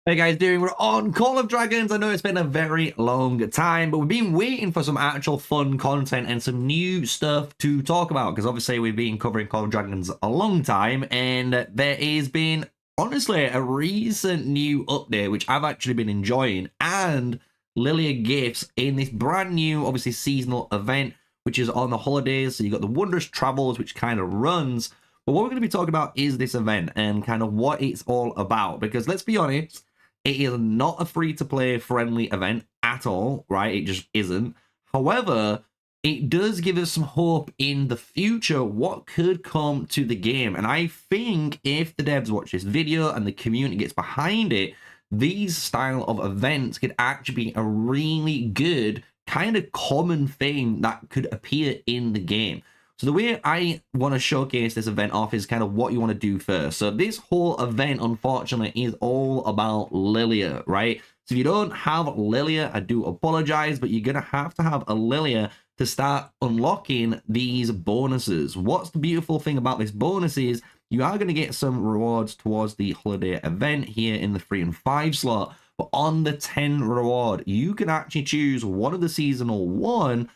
Hey guys, we're on Call of Dragons. I know it's been a very long time, but we've been waiting for some actual fun content and some new stuff to talk about, because obviously we've been covering Call of Dragons a long time, and there has been, honestly, a recent new update, which I've actually been enjoying, and Liliya Gifts in this brand new, obviously, seasonal event, which is on the holidays. So you got the Wondrous Travels, which kind of runs. But what we're going to be talking about is this event and kind of what it's all about, because let's be honest, it is not a free-to-play friendly event at all, right? It just isn't. However, it does give us some hope in the future what could come to the game. And I think if the devs watch this video and the community gets behind it, these style of events could actually be a really good kind of common thing that could appear in the game. So the way I want to showcase this event off is kind of what you want to do first. So this whole event, unfortunately, is all about Lilia, right? So if you don't have Lilia, I do apologize, but you're going to have a Lilia to start unlocking these bonuses. What's the beautiful thing about this bonus is you are going to get some rewards towards the holiday event here in the 3 and 5 slot. But on the 10 reward, you can actually choose one of the seasonal one,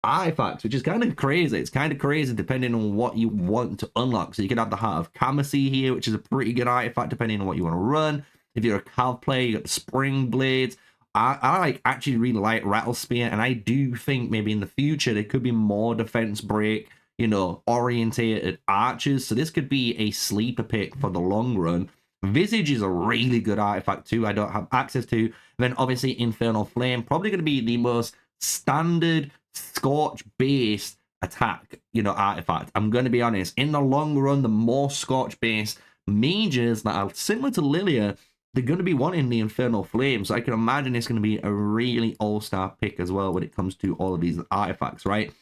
artifacts, which is kind of crazy. It's kind of crazy depending on what you want to unlock. So you can have the Heart of Kamasi here, which is a pretty good artifact depending on what you want to run. If you're a Cav player, you got the Spring Blades. I actually really like Rattle Spear, and I do think maybe in the future there could be more defense break, orientated archers. So this could be a sleeper pick for the long run. Visage is a really good artifact too. I don't have access to. And then obviously Infernal Flame, probably going to be the most standard Scorch based attack, artifact. I'm going to be honest, in the long run, the more Scorch based mages that are similar to Lilia, they're going to be wanting the Infernal Flame. So I can imagine it's going to be a really all-star pick as well when it comes to all of these artifacts, right?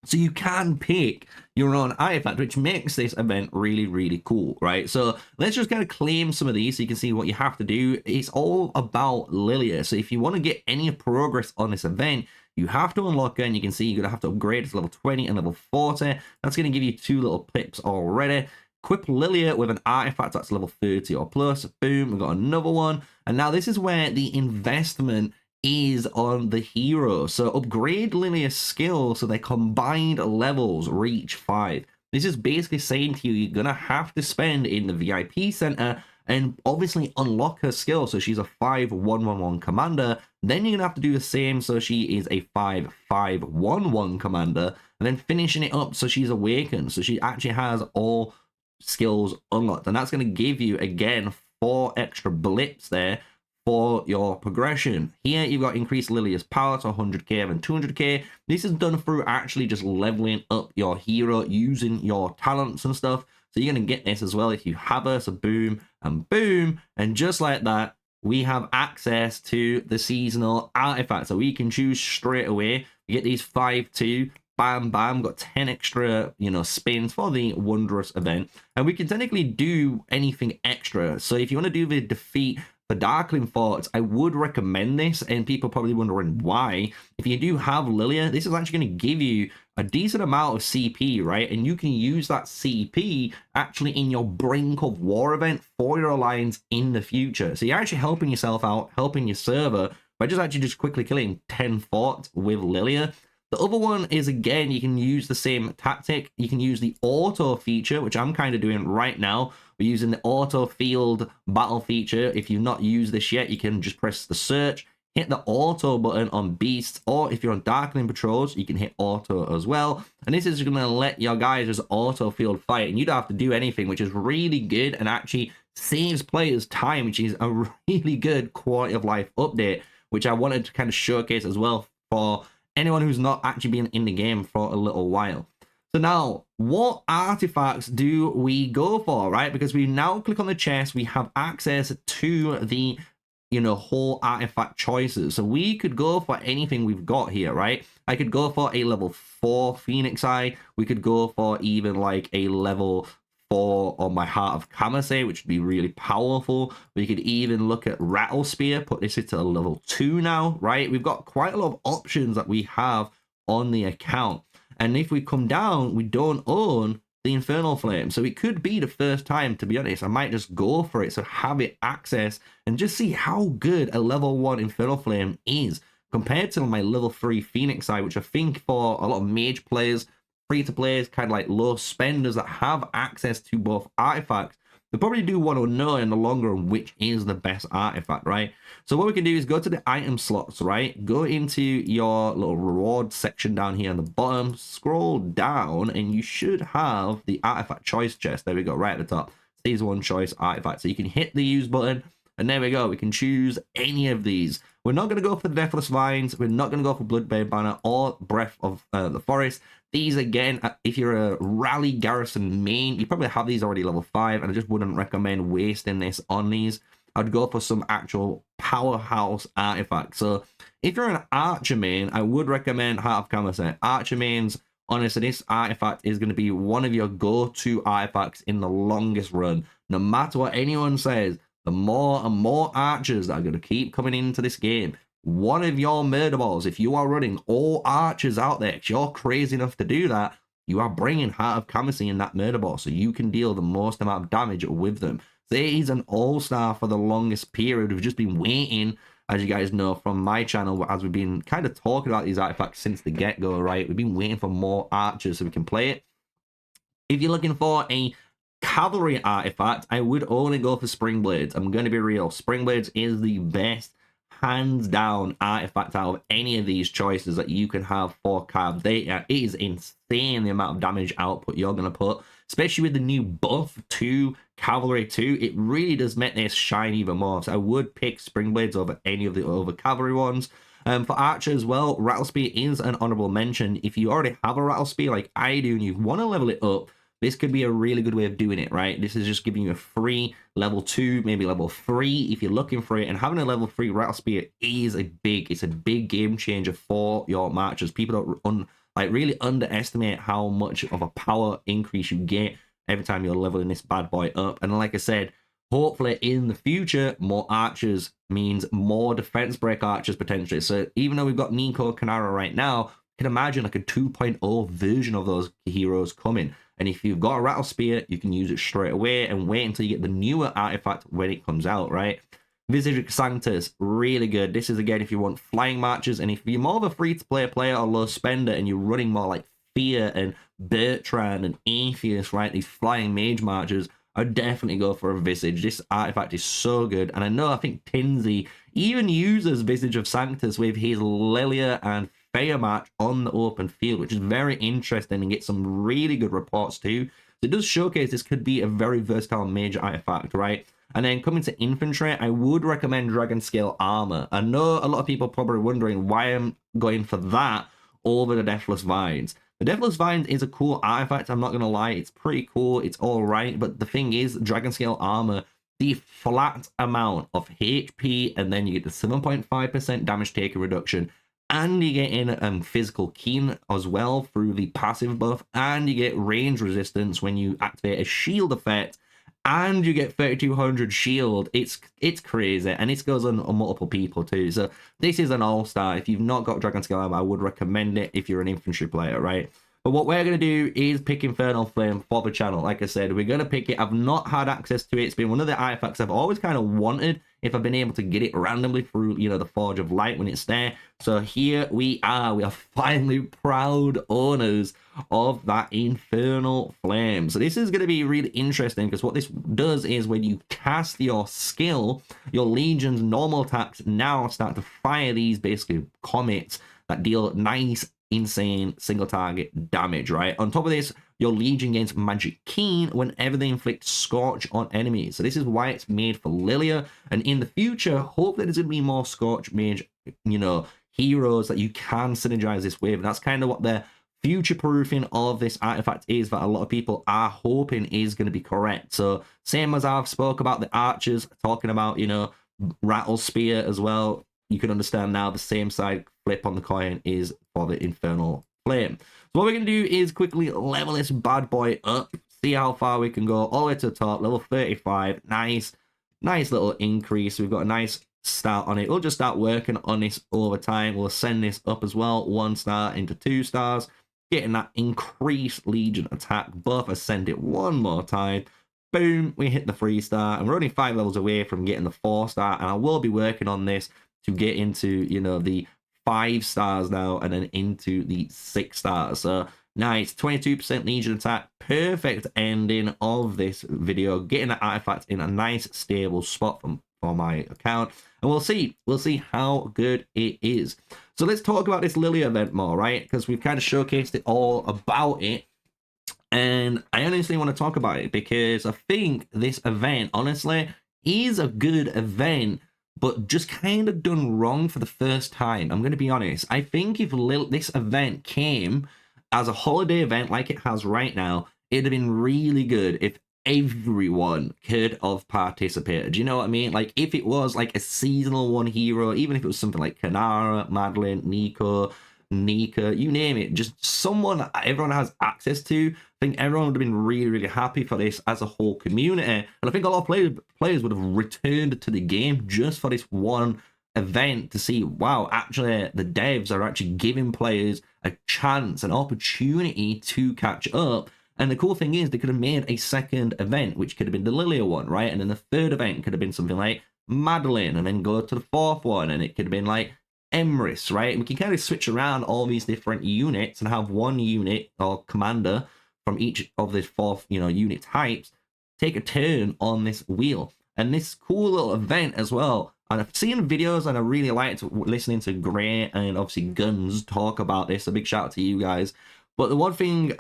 So you can pick your own artifact, which makes this event really, really cool, right? So let's just kind of claim some of these so you can see what you have to do. It's all about Lilia. So if you want to get any progress on this event, you have to unlock her, and you can see you're going to have to upgrade to level 20 and level 40. That's going to give you 2 little pips already. Equip Lilia with an artifact that's level 30 or plus. Boom, we've got another one. And now this is where the investment is on the hero. So upgrade Lilia's skill so their combined levels reach 5. This is basically saying to you, you're going to have to spend in the VIP center and obviously unlock her skill. So she's a 5-1-1-1 commander. Then you're going to have to do the same. So she is a 5-5-1-1 commander. And then finishing it up so she's awakened. So she actually has all skills unlocked. And that's going to give you, again, 4 extra blips there for your progression. Here you've got increased Lilia's power to 100k and 200k. This is done through actually just leveling up your hero using your talents and stuff. So you're going to get this as well if you have her. So boom and boom. And just like that, we have access to the seasonal artifact. So we can choose straight away. You get these 5-2. Bam, bam, got 10 extra, spins for the Wondrous event. And we can technically do anything extra. So if you want to do the defeat for Darkling Forts, I would recommend this, and people are probably wondering why. If you do have Lilia, this is actually going to give you a decent amount of CP, right? And you can use that CP actually in your Brink of War event for your alliance in the future. So you're actually helping yourself out, helping your server by just quickly killing 10 forts with Lilia. The other one is, again, you can use the same tactic. You can use the auto feature, which I'm kind of doing right now. We're using the auto field battle feature. If you've not used this yet, you can just press the search, hit the auto button on beasts, or if you're on darkening patrols, you can hit auto as well. And this is going to let your guys just auto field fight, and you don't have to do anything, which is really good and actually saves players time, which is a really good quality of life update, which I wanted to kind of showcase as well for anyone who's not actually been in the game for a little while. So now, what artifacts do we go for, right? Because we now click on the chest, we have access to the, whole artifact choices. So we could go for anything we've got here, right? I could go for a level 4 Phoenix Eye. We could go for even like a level 4 on my Heart of Kamasi, which would be really powerful. We could even look at Rattle Spear, put this into a level 2 now, right? We've got quite a lot of options that we have on the account. And if we come down, we don't own the Infernal Flame. So it could be the first time, to be honest. I might just go for it, so have it access and just see how good a level 1 Infernal Flame is compared to my level 3 Phoenixi, which I think for a lot of mage players, free-to-play, kind of like low spenders that have access to both artifacts, they probably do want to know in the long run which is the best artifact, right? So what we can do is go to the item slots, right? Go into your little reward section down here on the bottom, scroll down, and you should have the artifact choice chest. There we go, right at the top. Season 1 choice artifact. So you can hit the use button, and there we go. We can choose any of these. We're not going to go for the Deathless Vines. We're not going to go for Bloodbane Banner or Breath of the Forest. These, again, if you're a Rally Garrison main, you probably have these already level 5, and I just wouldn't recommend wasting this on these. I'd go for some actual powerhouse artifacts. So if you're an Archer main, I would recommend Heart of Khamaset. Archer mains, honestly, this artifact is going to be one of your go-to artifacts in the longest run. No matter what anyone says, the more and more archers that are going to keep coming into this game, one of your murder balls, if you are running all archers out there, if you're crazy enough to do that, you are bringing Heart of Khamaset in that murder ball, so you can deal the most amount of damage with them. So he's an all-star for the longest period. We've just been waiting, as you guys know from my channel, as we've been kind of talking about these artifacts since the get-go, right? We've been waiting for more archers so we can play it. If you're looking for a cavalry artifact, I would only go for Spring Blades. I'm going to be real. Spring Blades is the best, hands down, artifact out of any of these choices that you can have for cav. It is insane the amount of damage output you're going to put, especially with the new buff to Cavalry 2. It really does make this shine even more. So I would pick Spring Blades over any of the other cavalry ones. For Archer as well, Rattle Spear is an honorable mention. If you already have a Rattle Spear like I do and you want to level it up, this could be a really good way of doing it, right? This is just giving you a free level 2, maybe level 3 if you're looking for it. And having a level 3 Rattle Spear is a big game changer for your marchers. People don't really underestimate how much of a power increase you get every time you're leveling this bad boy up. And like I said, hopefully in the future, more archers means more defense break archers potentially. So even though we've got Nico Kanara right now, you can imagine like a 2.0 version of those heroes coming. And if you've got a Rattle Spear, you can use it straight away and wait until you get the newer artifact when it comes out, right? Visage Sanctus, really good. This is, again, if you want flying marches, and if you're more of a free-to-play player or low spender and you're running more like Fear and Bertrand and Atheist, right? These flying mage marches, I'd definitely go for a Visage. This artifact is so good. And I think Tinsy even uses Visage of Sanctus with his Lilia and March on the open field, which is very interesting and get some really good reports too. So it does showcase this could be a very versatile major artifact, right? And then coming to infantry, I would recommend Dragon Scale Armor. I know a lot of people probably wondering why I'm going for that over the Deathless Vines. The Deathless Vines is a cool artifact, I'm not going to lie. It's pretty cool, it's all right. But the thing is, Dragon Scale Armor, the flat amount of HP, and then you get the 7.5% damage taken reduction, and you get in physical keen as well through the passive buff, and you get range resistance when you activate a shield effect, and you get 3200 shield. It's crazy, and it goes on multiple people too. So this is an all-star. If you've not got Dragon Scale Armor, I would recommend it if you're an infantry player, right? But what we're going to do is pick Infernal Flame for the channel. Like I said, we're going to pick it. I've not had access to it. It's been one of the artifacts I've always kind of wanted if I've been able to get it randomly through, the Forge of Light when it's there. So here we are. We are finally proud owners of that Infernal Flame. So this is going to be really interesting because what this does is when you cast your skill, your Legion's normal attacks now start to fire these basically comets that deal nice, insane single target damage, right? On top of this, your Legion gains Magic Keen whenever they inflict Scorch on enemies. So this is why it's made for Lilia, and in the future, hopefully there's going to be more Scorch Mage, heroes that you can synergize this with. And that's kind of what the future proofing of this artifact is, that a lot of people are hoping is going to be correct. So same as I've spoke about the archers, talking about, Rattle Spear as well, you can understand now the same side flip on the coin is for the Infernal Flame. So what we're going to do is quickly level this bad boy up, see how far we can go, all the way to the top, level 35. Nice little increase. We've got a nice start on it. We'll just start working on this over time. We'll send this up as well, 1 star into 2 stars, getting that increased Legion attack buff. I send it one more time. Boom, we hit the 3-star, and we're only 5 levels away from getting the 4-star, and I will be working on this to get into, you know, the 5 stars now, and then into the 6 stars. So nice, 22% Legion attack, perfect ending of this video, getting the artifact in a nice stable spot for my account, and we'll see how good it is. So let's talk about this Lilia event more, right? Because we've kind of showcased it all about it. And I honestly want to talk about it because I think this event, honestly, is a good event, but just kind of done wrong for the first time. I'm going to be honest. I think if this event came as a holiday event like it has right now, it'd have been really good if everyone could have participated. You know what I mean? Like, if it was like a seasonal one hero, even if it was something like Kanara, Madeline, Nico, Nika, you name it, just someone that everyone has access to. I think everyone would have been really, really happy for this as a whole community. And I think a lot of players would have returned to the game just for this one event to see, wow, actually the devs are actually giving players a chance, an opportunity to catch up. And the cool thing is they could have made a second event, which could have been the Lilia one, right? And then the third event could have been something like Madeline, and then go to the fourth one, and it could have been like Emrys, right? We can kind of switch around all these different units and have one unit or commander from each of the 4, you know, unit types take a turn on this wheel. And this cool little event as well. And I've seen videos, and I really liked listening to Gray and obviously Guns talk about this. A big shout out to you guys. But the one thing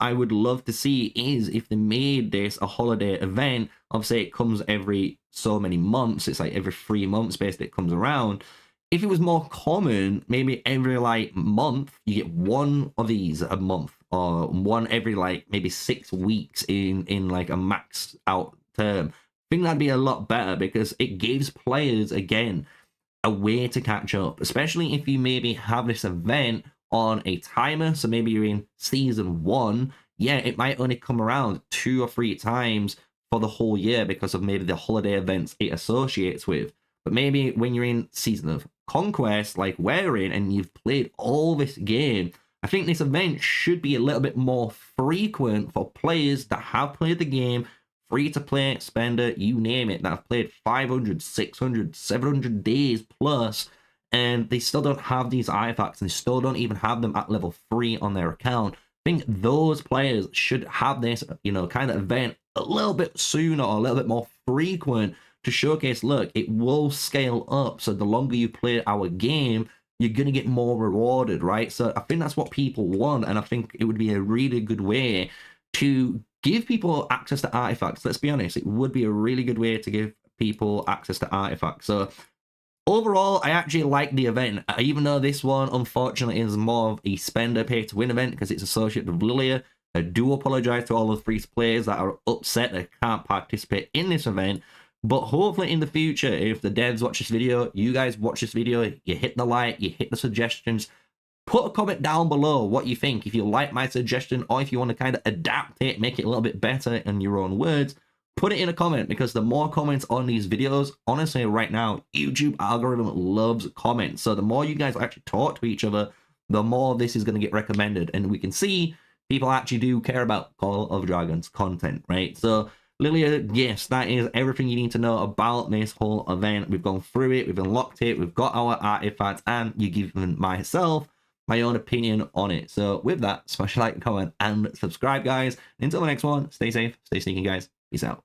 I would love to see is if they made this a holiday event. Obviously, it comes every so many months. It's like every 3 months, basically, it comes around. If it was more common, maybe every like month, you get one of these a month, or one every like maybe 6 weeks in like a maxed out term. I think that'd be a lot better because it gives players, again, a way to catch up, especially if you maybe have this event on a timer. So maybe you're in season 1. Yeah, it might only come around 2 or 3 times for the whole year because of maybe the holiday events it associates with. But maybe when you're in Season of Conquest, like we're in, and you've played all this game, I think this event should be a little bit more frequent for players that have played the game, free-to-play, spender, you name it, that have played 500, 600, 700 days plus, and they still don't have these artifacts, and they still don't even have them at level 3 on their account. I think those players should have this, you know, kind of event a little bit sooner or a little bit more frequent to showcase, look, it will scale up. So the longer you play our game, you're going to get more rewarded, right? So I think that's what people want. And I think it would be a really good way to give people access to artifacts. Let's be honest, it would be a really good way to give people access to artifacts. So overall, I actually like the event, even though this one, unfortunately, is more of a spender pay-to-win event because it's associated with Lilia. I do apologize to all the free players that are upset that can't participate in this event. But hopefully in the future, if the devs watch this video, you guys watch this video, you hit the like, you hit the suggestions, put a comment down below what you think. If you like my suggestion, or if you want to kind of adapt it, make it a little bit better in your own words, put it in a comment, because the more comments on these videos, honestly, right now, YouTube algorithm loves comments. So the more you guys actually talk to each other, the more this is going to get recommended. And we can see people actually do care about Call of Dragons content, right? So Lilia, yes, that is everything you need to know about this whole event. We've gone through it, we've unlocked it, we've got our artifacts, and you've given myself my own opinion on it. So with that, smash a like, comment, and subscribe, guys. Until the next one, stay safe, stay sneaky, guys. Peace out.